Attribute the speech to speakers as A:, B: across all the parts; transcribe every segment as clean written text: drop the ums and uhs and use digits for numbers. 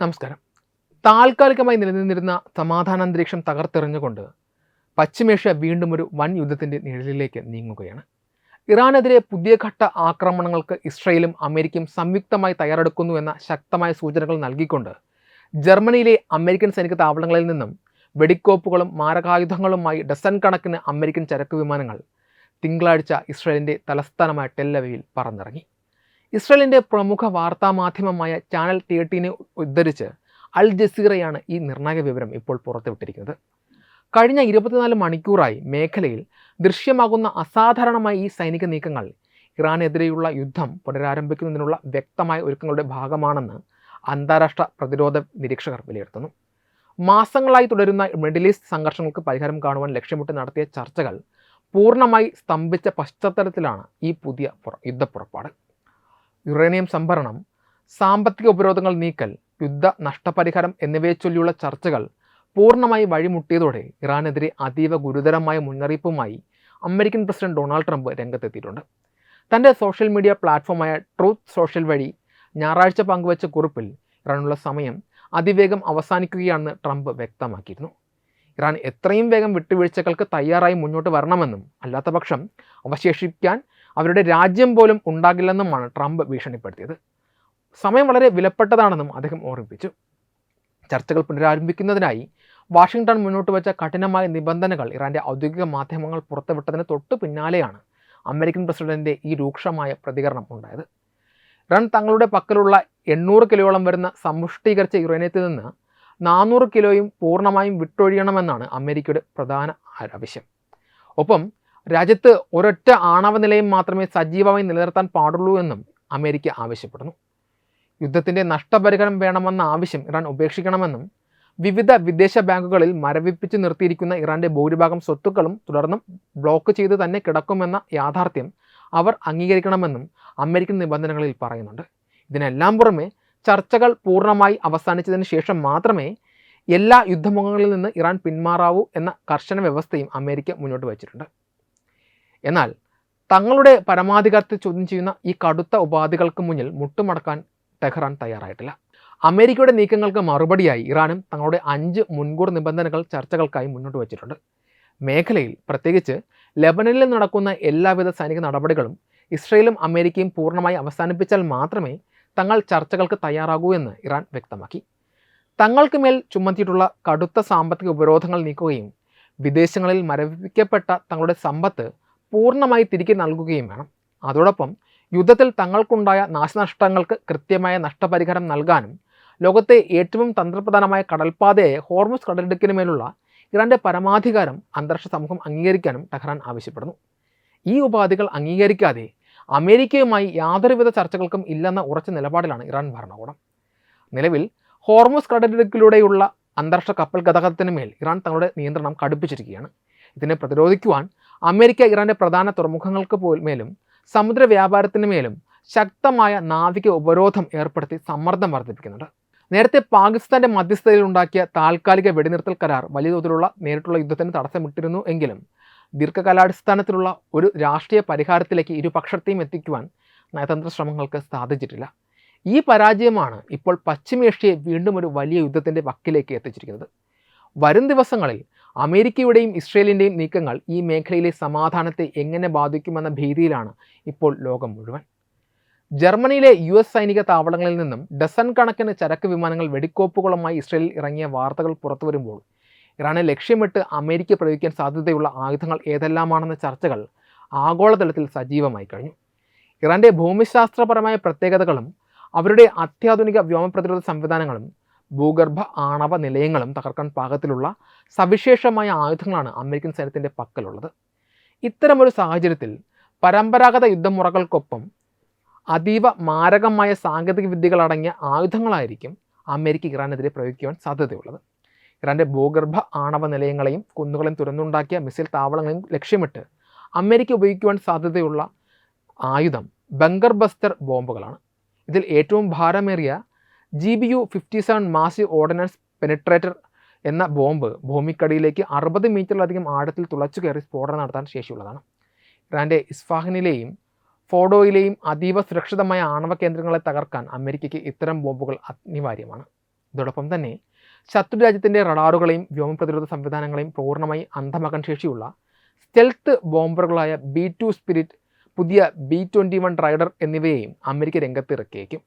A: നമസ്കാരം. താൽക്കാലികമായി നിലനിന്നിരുന്ന സമാധാനാന്തരീക്ഷം തകർത്തെറിഞ്ഞുകൊണ്ട് പശ്ചിമേഷ്യ വീണ്ടും ഒരു വൻ യുദ്ധത്തിൻ്റെ നിഴലിലേക്ക് നീങ്ങുകയാണ്. ഇറാനെതിരെ പുതിയ ഘട്ട ആക്രമണങ്ങൾക്ക് ഇസ്രയേലും അമേരിക്കയും സംയുക്തമായി തയ്യാറെടുക്കുന്നു എന്ന ശക്തമായ സൂചനകൾ നൽകിക്കൊണ്ട് ജർമ്മനിയിലെ അമേരിക്കൻ സൈനിക താവളങ്ങളിൽ നിന്നും വെടിക്കോപ്പുകളും മാരകായുധങ്ങളുമായി ഡസൻ കണക്കിന് അമേരിക്കൻ ചരക്ക് വിമാനങ്ങൾ തിങ്കളാഴ്ച ഇസ്രയേലിൻ്റെ തലസ്ഥാനമായ ടെൽ-അവീവിൽ പറന്നിറങ്ങി. ഇസ്രയേലിൻ്റെ പ്രമുഖ വാർത്താമാധ്യമമായ ചാനൽ 13 ഉദ്ധരിച്ച് അൽ ജസീറയാണ് ഈ നിർണായക വിവരം ഇപ്പോൾ പുറത്തുവിട്ടിരിക്കുന്നത്. കഴിഞ്ഞ 24 മണിക്കൂറായി മേഖലയിൽ ദൃശ്യമാകുന്ന അസാധാരണമായ ഈ സൈനിക നീക്കങ്ങൾ ഇറാനെതിരെയുള്ള യുദ്ധം പുനരാരംഭിക്കുന്നതിനുള്ള വ്യക്തമായ ഒരുക്കങ്ങളുടെ ഭാഗമാണെന്ന് അന്താരാഷ്ട്ര പ്രതിരോധ നിരീക്ഷകർ വിലയിരുത്തുന്നു. മാസങ്ങളായി തുടരുന്ന മിഡിൽ ഈസ്റ്റ് സംഘർഷങ്ങൾക്ക് പരിഹാരം കാണുവാൻ ലക്ഷ്യമിട്ട് നടത്തിയ ചർച്ചകൾ പൂർണ്ണമായി സ്തംഭിച്ച പശ്ചാത്തലത്തിലാണ് ഈ പുതിയ യുദ്ധപ്പുറപ്പാട്. യുറേനിയം സംഭരണം, സാമ്പത്തിക ഉപരോധങ്ങൾ നീക്കൽ, യുദ്ധ നഷ്ടപരിഹാരം എന്നിവയെ ചൊല്ലിയുള്ള ചർച്ചകൾ പൂർണ്ണമായി വഴിമുട്ടിയതോടെ ഇറാനെതിരെ അതീവ ഗുരുതരമായ മുന്നറിയിപ്പുമായി അമേരിക്കൻ പ്രസിഡന്റ് ഡൊണാൾഡ് ട്രംപ് രംഗത്തെത്തിയിട്ടുണ്ട്. തൻ്റെ സോഷ്യൽ മീഡിയ പ്ലാറ്റ്ഫോമായ ട്രൂത്ത് സോഷ്യൽ വഴി ഞായറാഴ്ച പങ്കുവച്ച കുറിപ്പിൽ ഇറാനുള്ള സമയം അതിവേഗം അവസാനിക്കുകയാണെന്ന് ട്രംപ് വ്യക്തമാക്കിയിരുന്നു. ഇറാൻ എത്രയും വേഗം വിട്ടുവീഴ്ചകൾക്ക് തയ്യാറായി മുന്നോട്ട് വരണമെന്നും അല്ലാത്ത പക്ഷം അവശേഷിക്കാൻ അവരുടെ രാജ്യം പോലും ഉണ്ടാകില്ലെന്നുമാണ് ട്രംപ് ഭീഷണിപ്പെടുത്തിയത്. സമയം വളരെ വിലപ്പെട്ടതാണെന്നും അദ്ദേഹം ഓർമ്മിപ്പിച്ചു. ചർച്ചകൾ പുനരാരംഭിക്കുന്നതിനായി വാഷിംഗ്ടൺ മുന്നോട്ട് വെച്ച കഠിനമായ നിബന്ധനകൾ ഇറാൻ്റെ ഔദ്യോഗിക മാധ്യമങ്ങൾ പുറത്തുവിട്ടതിന് തൊട്ടു പിന്നാലെയാണ് അമേരിക്കൻ പ്രസിഡന്റിൻ്റെ ഈ രൂക്ഷമായ പ്രതികരണം ഉണ്ടായത്. ഇറാൻ തങ്ങളുടെ പക്കലുള്ള 800 കിലോയോളം വരുന്ന സമ്പുഷ്ടീകരിച്ച യുറേനിയത്തിൽ നിന്ന് 400 കിലോയും പൂർണ്ണമായും വിട്ടൊഴിയണമെന്നാണ് അമേരിക്കയുടെ പ്രധാന ആവശ്യം. ഒപ്പം രാജ്യത്ത് ഒരൊറ്റ ആണവ നിലയം മാത്രമേ സജീവമായി നിലനിർത്താൻ പാടുള്ളൂ എന്നും അമേരിക്ക ആവശ്യപ്പെടുന്നു. യുദ്ധത്തിൻ്റെ നഷ്ടപരിഹാരം വേണമെന്ന ആവശ്യം ഇറാൻ ഉപേക്ഷിക്കണമെന്നും വിവിധ വിദേശ ബാങ്കുകളിൽ മരവിപ്പിച്ച് നിർത്തിയിരിക്കുന്ന ഇറാൻ്റെ ഭൂരിഭാഗം സ്വത്തുക്കളും തുടർന്നും ബ്ലോക്ക് ചെയ്ത് തന്നെ കിടക്കുമെന്ന യാഥാർത്ഥ്യം അവർ അംഗീകരിക്കണമെന്നും അമേരിക്കൻ നിബന്ധനകളിൽ പറയുന്നുണ്ട്. ഇതിനെല്ലാം പുറമെ ചർച്ചകൾ പൂർണ്ണമായി അവസാനിച്ചതിന് ശേഷം മാത്രമേ എല്ലാ യുദ്ധമുഖങ്ങളിൽ നിന്ന് ഇറാൻ പിന്മാറാവൂ എന്ന കർശന വ്യവസ്ഥയും അമേരിക്ക മുന്നോട്ട് വച്ചിട്ടുണ്ട്. എന്നാൽ തങ്ങളുടെ പരമാധികാരത്തെ ചോദ്യം ചെയ്യുന്ന ഈ കടുത്ത ഉപാധികൾക്ക് മുന്നിൽ മുട്ടുമടക്കാൻ ടെഹ്റാൻ തയ്യാറായിട്ടില്ല. അമേരിക്കയുടെ നീക്കങ്ങൾക്ക് മറുപടിയായി ഇറാനും തങ്ങളുടെ 5 മുൻകൂർ നിബന്ധനകൾ ചർച്ചകൾക്കായി മുന്നോട്ട് വച്ചിട്ടുണ്ട്. മേഖലയിൽ, പ്രത്യേകിച്ച് ലെബനനിൽ നടക്കുന്ന എല്ലാവിധ സൈനിക നടപടികളും ഇസ്രയേലും അമേരിക്കയും പൂർണ്ണമായി അവസാനിപ്പിച്ചാൽ മാത്രമേ തങ്ങൾ ചർച്ചകൾക്ക് തയ്യാറാകൂ എന്ന് ഇറാൻ വ്യക്തമാക്കി. തങ്ങൾക്ക് മേൽ ചുമത്തിയിട്ടുള്ള കടുത്ത സാമ്പത്തിക ഉപരോധങ്ങൾ നീക്കുകയും വിദേശങ്ങളിൽ മരവിപ്പിക്കപ്പെട്ട തങ്ങളുടെ സമ്പത്ത് പൂർണ്ണമായി തിരികെ നൽകുകയും വേണം. അതോടൊപ്പം യുദ്ധത്തിൽ തങ്ങൾക്കുണ്ടായ നാശനഷ്ടങ്ങൾക്ക് കൃത്യമായ നഷ്ടപരിഹാരം നൽകാനും ലോകത്തെ ഏറ്റവും തന്ത്രപ്രധാനമായ കടൽപ്പാതയായ ഹോർമുസ് കടലിടുക്കിനുമേലുള്ള ഇറാൻ്റെ പരമാധികാരം അന്താരാഷ്ട്ര സമൂഹം അംഗീകരിക്കാനും ടെഹ്റാൻ ആവശ്യപ്പെടുന്നു. ഈ ഉപാധികൾ അംഗീകരിക്കാതെ അമേരിക്കയുമായി യാതൊരുവിധ ചർച്ചകൾക്കും ഇല്ലെന്ന ഉറച്ച നിലപാടിലാണ് ഇറാൻ ഭരണകൂടം. നിലവിൽ ഹോർമുസ് കടലിടുക്കിലൂടെയുള്ള അന്താരാഷ്ട്ര കപ്പൽ ഗതാഗതത്തിന് മേൽ ഇറാൻ തങ്ങളുടെ നിയന്ത്രണം കടുപ്പിച്ചിരിക്കുകയാണ്. ഇതിനെ പ്രതിരോധിക്കുവാൻ അമേരിക്ക ഇറാൻ്റെ പ്രധാന തുറമുഖങ്ങൾക്ക് മേലും സമുദ്ര വ്യാപാരത്തിന് മേലും ശക്തമായ നാവിക ഉപരോധം ഏർപ്പെടുത്തി സമ്മർദ്ദം വർദ്ധിപ്പിക്കുന്നുണ്ട്. നേരത്തെ പാകിസ്ഥാൻ്റെ മധ്യസ്ഥതയിൽ ഉണ്ടാക്കിയ താൽക്കാലിക വെടിനിർത്തൽ കരാർ വലിയ തോതിലുള്ള നേരിട്ടുള്ള യുദ്ധത്തിന് തടസ്സമിട്ടിരുന്നു എങ്കിലും ദീർഘകാലാടിസ്ഥാനത്തിലുള്ള ഒരു രാഷ്ട്രീയ പരിഹാരത്തിലേക്ക് ഇരുപക്ഷത്തെയും എത്തിക്കുവാൻ നയതന്ത്ര ശ്രമങ്ങൾക്ക് സാധിച്ചിട്ടില്ല. ഈ പരാജയമാണ് ഇപ്പോൾ പശ്ചിമേഷ്യയെ വീണ്ടും ഒരു വലിയ യുദ്ധത്തിൻ്റെ വക്കിലേക്ക് എത്തിച്ചിരിക്കുന്നത്. വരും ദിവസങ്ങളിൽ അമേരിക്കയുടെയും ഇസ്രയേലിൻ്റെയും നീക്കങ്ങൾ ഈ മേഖലയിലെ സമാധാനത്തെ എങ്ങനെ ബാധിക്കുമെന്ന ഭീതിയിലാണ് ഇപ്പോൾ ലോകം മുഴുവൻ. ജർമ്മനിയിലെ US സൈനിക താവളങ്ങളിൽ നിന്നും ഡസൻ കണക്കിന് ചരക്ക് വിമാനങ്ങൾ വെടിക്കോപ്പുകളുമായി ഇസ്രയേലിൽ ഇറങ്ങിയ വാർത്തകൾ പുറത്തു വരുമ്പോൾ ഇറാനെ ലക്ഷ്യമിട്ട് അമേരിക്ക പ്രയോഗിക്കാൻ സാധ്യതയുള്ള ആയുധങ്ങൾ ഏതെല്ലാമാണെന്ന ചർച്ചകൾ ആഗോളതലത്തിൽ സജീവമായി കഴിഞ്ഞു. ഇറാൻ്റെ ഭൂമിശാസ്ത്രപരമായ പ്രത്യേകതകളും അവരുടെ അത്യാധുനിക വ്യോമപ്രതിരോധ സംവിധാനങ്ങളും ഭൂഗർഭ ആണവ നിലയങ്ങളും തകർക്കാൻ പാകത്തിലുള്ള സവിശേഷമായ ആയുധങ്ങളാണ് അമേരിക്കൻ സൈന്യത്തിൻ്റെ പക്കലുള്ളത്. ഇത്തരമൊരു സാഹചര്യത്തിൽ പരമ്പരാഗത യുദ്ധമുറകൾക്കൊപ്പം അതീവ മാരകമായ സാങ്കേതിക വിദ്യകളടങ്ങിയ ആയുധങ്ങളായിരിക്കും അമേരിക്ക ഇറാനെതിരെ പ്രയോഗിക്കുവാൻ സാധ്യതയുള്ളത്. ഇറാൻ്റെ ഭൂഗർഭ ആണവ നിലയങ്ങളെയും കുന്നുകളെയും തുറന്നുണ്ടാക്കിയ മിസൈൽ താവളങ്ങളെയും ലക്ഷ്യമിട്ട് അമേരിക്ക ഉപയോഗിക്കുവാൻ സാധ്യതയുള്ള ആയുധം ബങ്കർ ബസ്റ്റർ ബോംബുകളാണ്. ഇതിൽ ഏറ്റവും ഭാരമേറിയ GBU-57 മാസീവ് ഓർഡിനൻസ് പെനിട്രേറ്റർ എന്ന ബോംബ് ഭൂമിക്കടിയിലേക്ക് 60 മീറ്ററിലധികം ആഴത്തിൽ തുളച്ചു കയറി സ്ഫോടനം നടത്താൻ ശേഷിയുള്ളതാണ്. ഇറാൻ്റെ ഇസ്ഫാഹാനിലെയും ഫോഡോയിലെയും അതീവ സുരക്ഷിതമായ ആണവ കേന്ദ്രങ്ങളെ തകർക്കാൻ അമേരിക്കയ്ക്ക് ഇത്തരം ബോംബുകൾ അനിവാര്യമാണ്. ഇതോടൊപ്പം തന്നെ ശത്രുരാജ്യത്തിൻ്റെ റഡാറുകളെയും വ്യോമ പ്രതിരോധ സംവിധാനങ്ങളെയും പൂർണ്ണമായി അന്ധമാക്കാൻ ശേഷിയുള്ള സ്റ്റെൽത്ത് ബോംബറുകളായ B-2 സ്പിരിറ്റ്, പുതിയ B-21 റൈഡർ എന്നിവയെയും അമേരിക്ക രംഗത്ത് ഇറക്കിയേക്കും.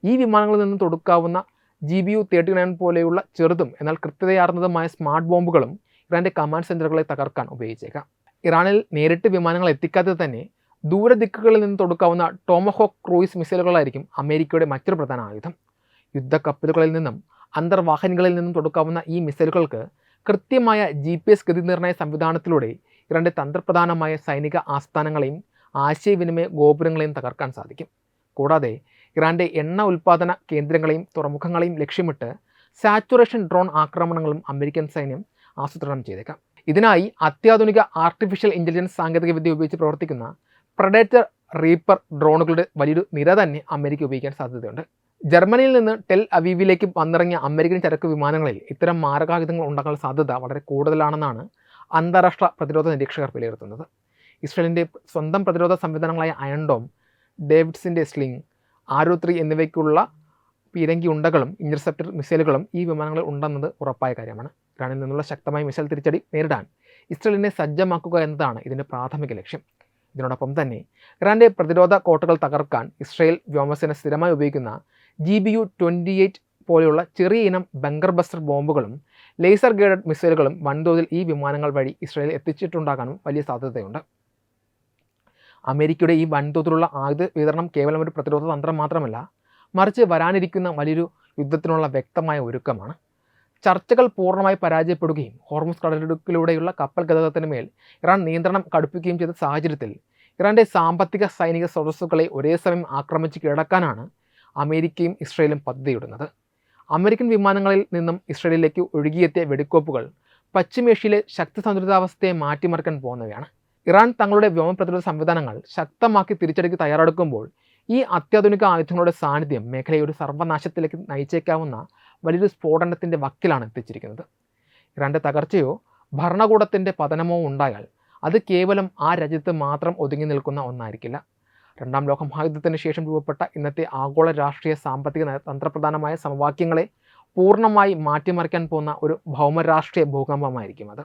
A: ഈ വിമാനങ്ങളിൽ നിന്ന് തൊടുക്കാവുന്ന GBU-39 പോലെയുള്ള ചെറുതും എന്നാൽ കൃത്യതയാർന്നതുമായ സ്മാർട്ട് ബോംബുകളും ഇറാൻ്റെ കമാൻഡ് സെൻറ്ററുകളെ തകർക്കാൻ ഉപയോഗിച്ചേക്കാം. ഇറാനിൽ നേരിട്ട് വിമാനങ്ങൾ എത്തിക്കാതെ തന്നെ ദൂരദിക്കുകളിൽ നിന്ന് തൊടുക്കാവുന്ന ടോമഹോക്ക് ക്രൂയിസ് മിസൈലുകളായിരിക്കും അമേരിക്കയുടെ മറ്റൊരു പ്രധാന ആയുധം. യുദ്ധക്കപ്പലുകളിൽ നിന്നും അന്തർവാഹിനികളിൽ നിന്നും തൊടുക്കാവുന്ന ഈ മിസൈലുകൾക്ക് കൃത്യമായ GPS ഗതിനിർണ്ണയ സംവിധാനത്തിലൂടെ ഇറാൻ്റെ തന്ത്രപ്രധാനമായ സൈനിക ആസ്ഥാനങ്ങളെയും ആശയവിനിമയ ഗോപുരങ്ങളെയും തകർക്കാൻ സാധിക്കും. കൂടാതെ ഇറാൻ്റെ എണ്ണ ഉൽപ്പാദന കേന്ദ്രങ്ങളെയും തുറമുഖങ്ങളെയും ലക്ഷ്യമിട്ട് സാച്ചുറേഷൻ ഡ്രോൺ ആക്രമണങ്ങളും അമേരിക്കൻ സൈന്യം ആസൂത്രണം ചെയ്തേക്കാം. ഇതിനായി അത്യാധുനിക ആർട്ടിഫിഷ്യൽ ഇൻ്റലിജൻസ് സാങ്കേതികവിദ്യ ഉപയോഗിച്ച് പ്രവർത്തിക്കുന്ന പ്രഡേറ്റർ, റീപ്പർ ഡ്രോണുകളുടെ വലിയൊരു നിര തന്നെ അമേരിക്ക ഉപയോഗിക്കാൻ സാധ്യതയുണ്ട്. ജർമ്മനിയിൽ നിന്ന് ടെൽ അവീവിലേക്ക് വന്നിറങ്ങിയ അമേരിക്കൻ ചരക്ക് വിമാനങ്ങളിൽ ഇത്തരം മാരകായുധങ്ങൾ ഉണ്ടാകാനുള്ള സാധ്യത വളരെ കൂടുതലാണെന്നാണ് അന്താരാഷ്ട്ര പ്രതിരോധ നിരീക്ഷകർ വിലയിരുത്തുന്നത്. ഇസ്രയേലിൻ്റെ സ്വന്തം പ്രതിരോധ സംവിധാനങ്ങളായ അയൺ ഡോം, ഡേവിഡ്സിൻ്റെ സ്ലിംഗ്, ആരോ 3 എന്നിവയ്ക്കുള്ള പീരങ്കി ഉണ്ടകളും ഇൻ്റർസെപ്റ്റർ മിസൈലുകളും ഈ വിമാനങ്ങളിൽ ഉണ്ടെന്നത് ഉറപ്പായ കാര്യമാണ്. ഇറാനിൽ നിന്നുള്ള ശക്തമായ മിസൈൽ തിരിച്ചടി നേരിടാൻ ഇസ്രയേലിനെ സജ്ജമാക്കുക എന്നതാണ് ഇതിൻ്റെ പ്രാഥമിക ലക്ഷ്യം. ഇതിനോടൊപ്പം തന്നെ ഇറാൻ്റെ പ്രതിരോധ കോട്ടകൾ തകർക്കാൻ ഇസ്രയേൽ വ്യോമസേന സ്ഥിരമായി ഉപയോഗിക്കുന്ന GBU-28 പോലെയുള്ള ചെറിയ ഇനം ബങ്കർ ബസ്റ്റർ ബോംബുകളും ലേസർ ഗൈഡഡ് മിസൈലുകളും വൻതോതിൽ ഈ വിമാനങ്ങൾ വഴി ഇസ്രയേൽ എത്തിച്ചിട്ടുണ്ടാകാനും വലിയ സാധ്യതയുണ്ട്. അമേരിക്കയുടെ ഈ വൻതോതിലുള്ള ആയുധ വിതരണം കേവലം ഒരു പ്രതിരോധ തന്ത്രം മാത്രമല്ല, മറിച്ച് വരാനിരിക്കുന്ന വലിയൊരു യുദ്ധത്തിനുള്ള വ്യക്തമായ ഒരുക്കമാണ്. ചർച്ചകൾ പൂർണ്ണമായി പരാജയപ്പെടുകയും ഹോർമുസ് കടലിടുക്കിലൂടെയുള്ള കപ്പൽ ഗതാഗതത്തിന് മേൽ ഇറാൻ നിയന്ത്രണം കടുപ്പിക്കുകയും ചെയ്ത സാഹചര്യത്തിൽ ഇറാൻ്റെ സാമ്പത്തിക സൈനിക സ്രോതസ്സുകളെ ഒരേ സമയം ആക്രമിച്ച് കീഴടക്കാനാണ് അമേരിക്കയും ഇസ്രയേലും പദ്ധതിയിടുന്നത്. അമേരിക്കൻ വിമാനങ്ങളിൽ നിന്നും ഇസ്രയേലിലേക്ക് ഒഴുകിയെത്തിയ വെടിക്കോപ്പുകൾ പശ്ചിമേഷ്യയിലെ ശക്തി സന്തുലിതാവസ്ഥയെ മാറ്റിമറിക്കാൻ പോകുന്നവയാണ്. ഇറാൻ തങ്ങളുടെ വ്യോമ പ്രതിരോധ സംവിധാനങ്ങൾ ശക്തമാക്കി തിരിച്ചടിക്ക് തയ്യാറെടുക്കുമ്പോൾ ഈ അത്യാധുനിക ആയുധങ്ങളുടെ സാന്നിധ്യം മേഖലയെ ഒരു സർവ്വനാശത്തിലേക്ക് നയിച്ചേക്കാവുന്ന വലിയൊരു സ്ഫോടനത്തിൻ്റെ വക്കിലാണ് എത്തിച്ചിരിക്കുന്നത്. ഇറാൻ്റെ തകർച്ചയോ ഭരണകൂടത്തിൻ്റെ പതനമോ ഉണ്ടായാൽ അത് കേവലം ആ രാജ്യത്ത് മാത്രം ഒതുങ്ങി നിൽക്കുന്ന ഒന്നായിരിക്കില്ല. രണ്ടാം ലോക മഹായുദ്ധത്തിന് ശേഷം രൂപപ്പെട്ട ഇന്നത്തെ ആഗോള രാഷ്ട്രീയ സാമ്പത്തിക തന്ത്രപ്രധാനമായ സമവാക്യങ്ങളെ പൂർണ്ണമായി മാറ്റിമറിക്കാൻ പോകുന്ന ഒരു ഭൗമരാഷ്ട്രീയ ഭൂകമ്പമായിരിക്കും അത്.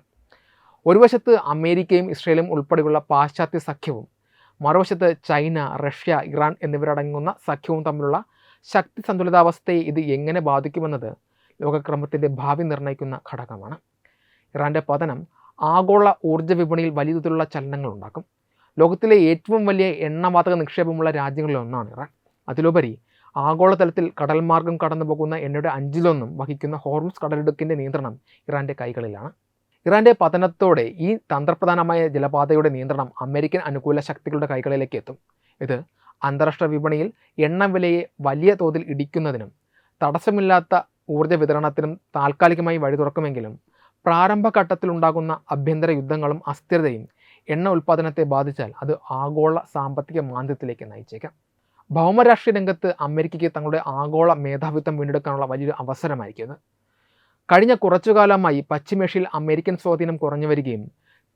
A: ഒരു വശത്ത് അമേരിക്കയും ഇസ്രയേലും ഉൾപ്പെടെയുള്ള പാശ്ചാത്യ സഖ്യവും, മറുവശത്ത് ചൈന, റഷ്യ, ഇറാൻ എന്നിവരടങ്ങുന്ന സഖ്യവും തമ്മിലുള്ള ശക്തി സന്തുലിതാവസ്ഥയെ ഇത് എങ്ങനെ ബാധിക്കുമെന്നത് ലോകക്രമത്തിൻ്റെ ഭാവി നിർണ്ണയിക്കുന്ന ഘടകമാണ്. ഇറാൻ്റെ പതനം ആഗോള ഊർജ്ജ വിപണിയിൽ വലിയ തോതിലുള്ള ചലനങ്ങൾ ഉണ്ടാക്കും. ലോകത്തിലെ ഏറ്റവും വലിയ എണ്ണവാതക നിക്ഷേപമുള്ള രാജ്യങ്ങളിലൊന്നാണ് ഇറാൻ. അതിലുപരി ആഗോളതലത്തിൽ കടൽമാർഗം കടന്നു പോകുന്ന എണ്ണയുടെ 5/1 വഹിക്കുന്ന ഹോർമുസ് കടലിടുക്കിൻ്റെ നിയന്ത്രണം ഇറാൻ്റെ കൈകളിലാണ്. ഇറാൻ്റെ പതനത്തോടെ ഈ തന്ത്രപ്രധാനമായ ജലപാതയുടെ നിയന്ത്രണം അമേരിക്കൻ അനുകൂല ശക്തികളുടെ കൈകളിലേക്ക് എത്തും. ഇത് അന്താരാഷ്ട്ര വിപണിയിൽ എണ്ണവിലയെ വലിയ തോതിൽ ഇടിക്കുന്നതിനും തടസ്സമില്ലാത്ത ഊർജ്ജ വിതരണത്തിനും താൽക്കാലികമായി വഴി തുറക്കുമെങ്കിലും പ്രാരംഭഘട്ടത്തിലുണ്ടാകുന്ന ആഭ്യന്തര യുദ്ധങ്ങളും അസ്ഥിരതയും എണ്ണ ഉൽപ്പാദനത്തെ ബാധിച്ചാൽ അത് ആഗോള സാമ്പത്തിക മാന്ദ്യത്തിലേക്ക് നയിച്ചേക്കാം. ഭൗമരാഷ്ട്രീയ രംഗത്ത് അമേരിക്കയ്ക്ക് തങ്ങളുടെ ആഗോള മേധാവിത്വം വീണ്ടെടുക്കാനുള്ള വലിയൊരു അവസരമായിരിക്കും ഇത്. കഴിഞ്ഞ കുറച്ചുകാലമായി പശ്ചിമേഷ്യയിൽ അമേരിക്കൻ സ്വാധീനം കുറഞ്ഞു വരികയും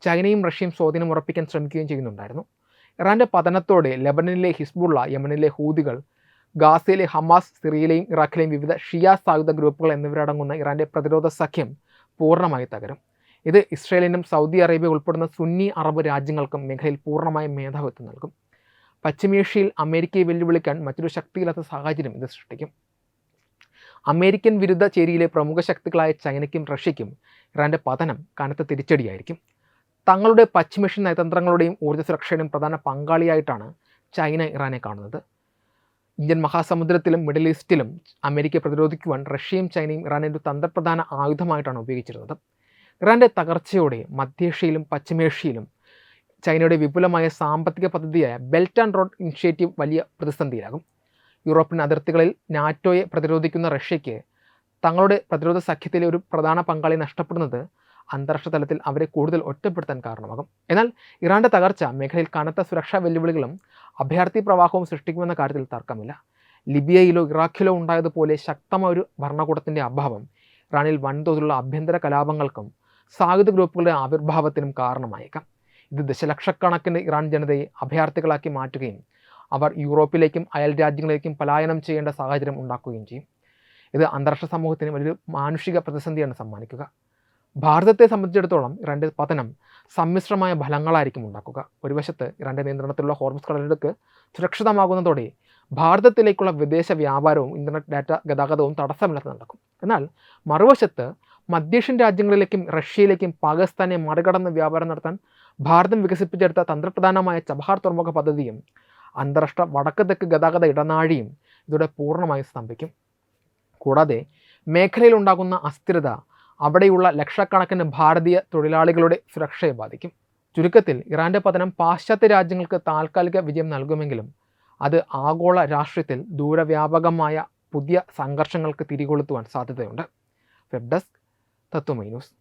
A: ചൈനയും റഷ്യയും സ്വാധീനം ഉറപ്പിക്കാൻ ശ്രമിക്കുകയും ചെയ്യുന്നുണ്ടായിരുന്നു. ഇറാൻ്റെ പതനത്തോടെ ലെബനനിലെ ഹിസ്ബുള്ള, യമനിലെ ഹൂതികൾ, ഗാസയിലെ ഹമാസ്, സിറിയയിലെയും ഇറാഖിലെയും വിവിധ ഷിയ സായുധ ഗ്രൂപ്പുകൾ എന്നിവരടങ്ങുന്ന ഇറാൻ്റെ പ്രതിരോധ സഖ്യം പൂർണ്ണമായി തകരും. ഇത് ഇസ്രയേലിനും സൗദി അറേബ്യ ഉൾപ്പെടുന്ന സുന്നി അറബ് രാജ്യങ്ങൾക്കും മേഖലയിൽ പൂർണ്ണമായും മേധാവിത്വം നൽകും. പശ്ചിമേഷ്യയിൽ അമേരിക്കയെ വെല്ലുവിളിക്കാൻ മറ്റൊരു ശക്തിയില്ലാത്ത സാഹചര്യം ഇത് സൃഷ്ടിക്കും. അമേരിക്കൻ വിരുദ്ധ ചേരിയിലെ പ്രമുഖ ശക്തികളായ ചൈനയ്ക്കും റഷ്യയ്ക്കും ഇറാൻ്റെ പതനം കനത്ത തിരിച്ചടിയായിരിക്കും. തങ്ങളുടെ പശ്ചിമേഷ്യൻ നയതന്ത്രങ്ങളുടെയും ഊർജ്ജ സുരക്ഷയുടെയും പ്രധാന പങ്കാളിയായിട്ടാണ് ചൈന ഇറാനെ കാണുന്നത്. ഇന്ത്യൻ മഹാസമുദ്രത്തിലും മിഡിൽ ഈസ്റ്റിലും അമേരിക്കയെ പ്രതിരോധിക്കുവാൻ റഷ്യയും ചൈനയും ഇറാനെ ഒരു തന്ത്രപ്രധാന ആയുധമായിട്ടാണ് ഉപയോഗിച്ചിരുന്നത്. ഇറാൻ്റെ തകർച്ചയോടെ മധ്യേഷ്യയിലും പശ്ചിമേഷ്യയിലും ചൈനയുടെ വിപുലമായ സാമ്പത്തിക പദ്ധതിയായ ബെൽറ്റ് ആൻഡ് റോഡ് ഇനിഷ്യേറ്റീവ് വലിയ പ്രതിസന്ധിയിലാകും. യൂറോപ്യൻ അതിർത്തികളിൽ നാറ്റോയെ പ്രതിരോധിക്കുന്ന റഷ്യയ്ക്ക് തങ്ങളുടെ പ്രതിരോധ സഖ്യത്തിലെ ഒരു പ്രധാന പങ്കാളി നഷ്ടപ്പെടുന്നത് അന്താരാഷ്ട്ര തലത്തിൽ അവരെ കൂടുതൽ ഒറ്റപ്പെടുത്താൻ കാരണമാകും. എന്നാൽ ഇറാൻ്റെ തകർച്ച മേഖലയിൽ കനത്ത സുരക്ഷാ വെല്ലുവിളികളും അഭയാർത്ഥി പ്രവാഹവും സൃഷ്ടിക്കുമെന്ന കാര്യത്തിൽ തർക്കമില്ല. ലിബിയയിലോ ഇറാഖിലോ ഉണ്ടായതുപോലെ ശക്തമായ ഒരു ഭരണകൂടത്തിൻ്റെ അഭാവം ഇറാനിൽ വൻതോതിലുള്ള ആഭ്യന്തര കലാപങ്ങൾക്കും സായുധ ഗ്രൂപ്പുകളുടെ ആവിർഭാവത്തിനും കാരണമായേക്കാം. ഇത് ദശലക്ഷക്കണക്കിന് ഇറാൻ ജനതയെ അഭയാർത്ഥികളാക്കി മാറ്റുകയും അവർ യൂറോപ്പിലേക്കും അയൽ രാജ്യങ്ങളിലേക്കും പലായനം ചെയ്യേണ്ട സാഹചര്യം ഉണ്ടാക്കുകയും ചെയ്യും. ഇത് അന്താരാഷ്ട്ര സമൂഹത്തിന് വലിയൊരു മാനുഷിക പ്രതിസന്ധിയാണ് സമ്മാനിക്കുക. ഭാരതത്തെ സംബന്ധിച്ചിടത്തോളം ഇറാൻ്റെ പതനം സമ്മിശ്രമായ ഫലങ്ങളായിരിക്കും ഉണ്ടാക്കുക. ഒരു വശത്ത് ഇറാൻ്റെ നിയന്ത്രണത്തിലുള്ള ഹോർമുസ് കടലിടുക്ക് സുരക്ഷിതമാകുന്നതോടെ ഭാരതത്തിലേക്കുള്ള വിദേശ വ്യാപാരവും ഇൻ്റർനെറ്റ് ഡാറ്റ ഗതാഗതവും തടസ്സമില്ലാതെ നടക്കും. എന്നാൽ മറുവശത്ത് മധ്യേഷ്യൻ രാജ്യങ്ങളിലേക്കും റഷ്യയിലേക്കും പാകിസ്ഥാനെ മറികടന്ന് വ്യാപാരം നടത്താൻ ഭാരതം വികസിപ്പിച്ചെടുത്ത തന്ത്രപ്രധാനമായ ചബഹാർ തുറമുഖ പദ്ധതിയും അന്താരാഷ്ട്ര വടക്ക് തെക്ക് ഗതാഗത ഇടനാഴിയും ഇതോടെ പൂർണ്ണമായും സ്തംഭിക്കും. കൂടാതെ മേഖലയിലുണ്ടാകുന്ന അസ്ഥിരത അവിടെയുള്ള ലക്ഷക്കണക്കിന് ഭാരതീയ തൊഴിലാളികളുടെ സുരക്ഷയെ ബാധിക്കും. ചുരുക്കത്തിൽ ഇറാൻ്റെ പതനം പാശ്ചാത്യ രാജ്യങ്ങൾക്ക് താൽക്കാലിക വിജയം നൽകുമെങ്കിലും അത് ആഗോള രാഷ്ട്രീയത്തിൽ ദൂരവ്യാപകമായ പുതിയ സംഘർഷങ്ങൾക്ക് തിരികൊളുത്തുവാൻ സാധ്യതയുണ്ട്. വെബ് ഡെസ്ക് തത്വമൈ ന്യൂസ്.